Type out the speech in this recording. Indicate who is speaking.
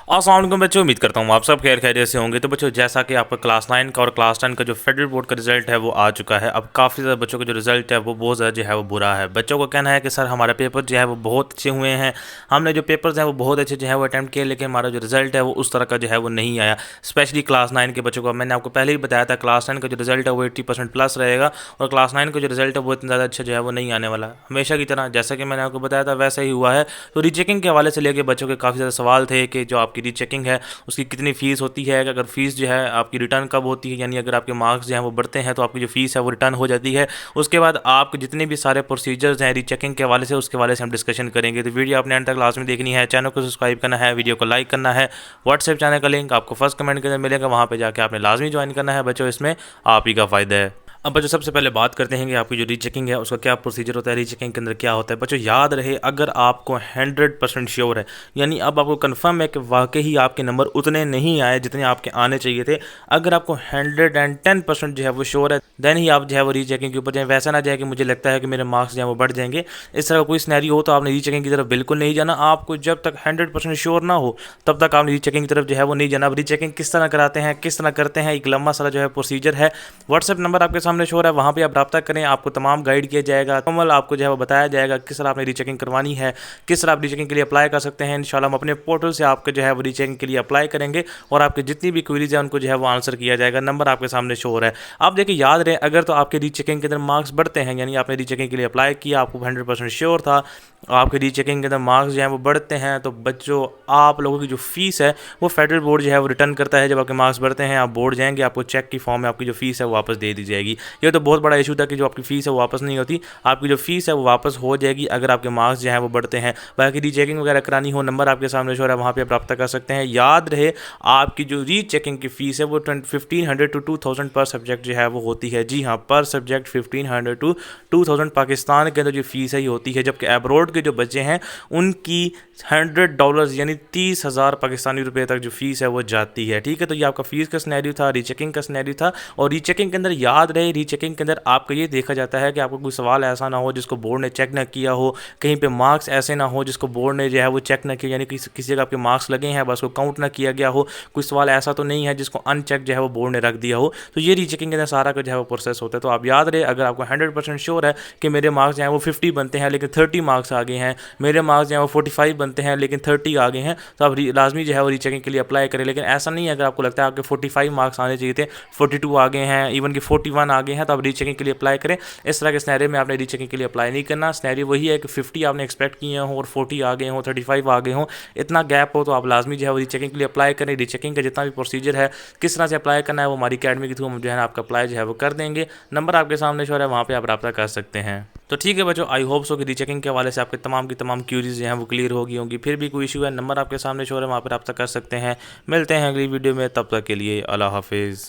Speaker 1: अस्सलाम वालेकुम बच्चों, उम्मीद करता हूँ आप सब खैर खैरियत से होंगे। तो बच्चों, जैसा कि आपका क्लास 9 का और क्लास 10 का जो फेडरल बोर्ड का रिजल्ट है वो आ चुका है। अब काफ़ी ज़्यादा बच्चों का जो रिजल्ट है वो बहुत ज़्यादा जो है वो बुरा है। बच्चों को कहना है कि सर हमारा पेपर जो है वो बहुत अच्छे हुए हैं, हमने जो पेपर्स हैं वो बहुत अच्छे जो है वो अटैम्प्ट किए, लेकिन हमारा जो रिजल्ट है वो उस तरह का जो है वो नहीं आया। स्पेशली क्लास 9 के बच्चों को मैंने आपको पहले ही बताया था, क्लास 10 का जो रिजल्ट है वो 80% प्लस रहेगा और क्लास 9 का जो रिजल्ट है वो इतना ज़्यादा अच्छा जो है वो नहीं आने वाला। हमेशा की तरह जैसा कि मैंने आपको बताया था वैसा ही हुआ है। तो रीचेकिंग के हवाले से लेके बच्चों के काफ़ी ज़्यादा सवाल थे कि जो आपकी रीचेकिंग है उसकी कितनी फ़ीस होती है, अगर फ़ीस जो है आपकी रिटर्न कब होती है, यानी अगर आपके मार्क्स जो हैं वो बढ़ते हैं तो आपकी जो फ़ीस है वो रिटर्न हो जाती है। उसके बाद आपके जितने भी सारे प्रोसीजर्स हैं रीचेकिंग के हवाले से, उसके हवाले से हम डिस्कशन करेंगे। तो वीडियो आपने एंड तक क्लास में देखनी है, चैनल को सब्सक्राइब करना है, वीडियो को लाइक करना है। व्हाट्सएप चैनल का लिंक आपको फर्स्ट कमेंट के अंदर मिलेगा, वहाँ पर जाकर आपने लाजमी ज्वाइन करना है बच्चों, इसमें आप ही का फ़ायदा है। अब बच्चों सबसे पहले बात करते हैं कि आपकी जो रीचेकिंग है उसका क्या प्रोसीजर होता है, रीचेकिंग के अंदर क्या होता है। बच्चों याद रहे, अगर आपको 100% श्योर है, यानी अब आपको कंफर्म है कि वाकई ही आपके नंबर उतने नहीं आए जितने आपके आने चाहिए थे, अगर आपको 110% जो है वो श्योर है, देन ही आप जो है वो रीचेकिंग के ऊपर जाए। वैसा ना जाए कि मुझे लगता है कि मेरे मार्क्स जो है वो बढ़ जाएंगे, इस तरह का कोई सिनेरियो हो तो आपने रीचेकिंग की तरफ बिल्कुल नहीं जाना। आपको जब तक 100% श्योर ना हो तब तक आपने रीचेकिंग की तरफ जो है वो नहीं जाना। अब रीचेकिंग किस तरह कराते हैं, किस तरह करते हैं, एक लंबा सारा जो है प्रोसीजर है। व्हाट्सएप नंबर आपके सामने शो है, वहाँ पे आप रब्ता करें, आपको तमाम गाइड किया जाएगा, कमल आपको जो है वो बताया जाएगा किस तरह आपने रीचेकिंग करवानी है, किस तरह आप रीचेकिंग के लिए अप्लाई कर सकते हैं। इंशाल्लाह हम अपने पोर्टल से आपके जो है वो रीचेकिंग के लिए अप्लाई करेंगे और आपकी जितनी भी क्वेरीज है उनको जो है वो आंसर किया जाएगा। नंबर आपके सामने शो हो रहा है। आप देखिए, याद रहे, अगर तो आपके रीचेकिंग के अंदर मार्क्स बढ़ते हैं, यानी आपने रीचेकिंग के लिए अप्लाई किया, आपको 100% श्योर था, आपके रीचेकिंग के अंदर मार्क्स जो है वो बढ़ते हैं, तो बच्चों आप लोगों की जो फीस है वो फेडरल बोर्ड जो है वो रिटर्न करता है। जब आपके मार्क्स बढ़ते हैं आप बोर्ड जाएंगे, आपको चेक की फॉर्म में आपकी जो फीस है वो वापस दे दी जाएगी। ये तो बहुत बड़ा इशू था कि जो आपकी फ़ीस है वो वापस नहीं होती, आपकी जो फीस है वो वापस हो जाएगी अगर आपके मार्क्स जो हैं वो बढ़ते हैं। बाकी रीचेकिंग वगैरह करानी हो, नंबर आपके सामने शो है, वहाँ पे प्राप्त कर सकते हैं। याद रहे, आपकी जो रीचेकिंग की फ़ीस है वो 1500 to 2000 पर सब्जेक्ट जो है वो होती है। जी हाँ, पर सब्जेक्ट 1500 to 2000 पाकिस्तान के अंदर जो फीस है ये होती है, जबकि एब्रोड के जो बच्चे हैं उनकी $100 यानी 30,000 पाकिस्तानी रुपये तक जो फीस है वो जाती है। ठीक है, तो ये आपका फीस का सिनेरियो था, रीचेकिंग का सिनेरियो था। और रीचेकिंग के अंदर याद रहे, रीचेकिंग के अंदर आपका ये देखा जाता है कि आपको कोई सवाल ऐसा ना हो जिसको बोर्ड ने चेक ना किया हो, कहीं पे मार्क्स ऐसे ना हो जिसको बोर्ड ने जो है वो चेक ना किया, यानी किसी जगह आपके मार्क्स लगे हैं बस वो काउंट ना किया गया हो। कोई सवाल ऐसा तो नहीं है जिसको अनचेक जो है वो बोर्ड ने रख दिया हो। तो ये रीचेकिंग के अंदर सारा का जो है वो प्रोसेस होता है। तो आप याद रहे, अगर आपको 100% श्योर है कि मेरे मार्क्स जो हैं वो 50 बनते हैं लेकिन 30 मार्क्स आ गए हैं, मेरे मार्क्स जो हैं वो 45 बनते हैं लेकिन 30 आ गए हैं, तो आप लाजमी जो है वो रीचेकिंग के लिए अप्लाई करें। लेकिन ऐसा नहीं है, अगर आपको लगता है आपके 45 मार्क्स आने चाहिए थे, 42 आ गए हैं, इवन कि 41 आ गए हैं, तो आप रीचेकिंग के लिए अप्लाई करें। इस तरह के स्नैरियो में आपने रीचेकिंग के लिए अप्लाई नहीं करना। स्नैरियो वही है कि 50 आपने एक्सपेक्ट किए हों और 40 आ गए हों, 35 आ गए हों, इतना गैप हो तो आप लाजमी जो है वो रीचेकिंग के लिए अप्लाई करें। रीचेकिंग का जितना भी प्रोसीजर है, किस तरह से अप्लाई करना है, वो हमारी अकेडमी के थ्रू हम जो है ना आपका अप्लाई जो है वो कर देंगे। नंबर आपके सामने शो है, वहाँ पर आप रब्ता कर सकते हैं। तो ठीक है बच्चों, आई होप सो कि रीचेकिंग के हवाले से आपके तमाम की तमाम क्यूरीज जो हैं वो क्लियर हो गई होंगी। फिर भी कोई इशू है, नंबर आपके सामने शो है, वहाँ पर रब्ता कर सकते हैं। मिलते हैं अगली वीडियो में, तब तक के लिए अल्लाह हाफिज़।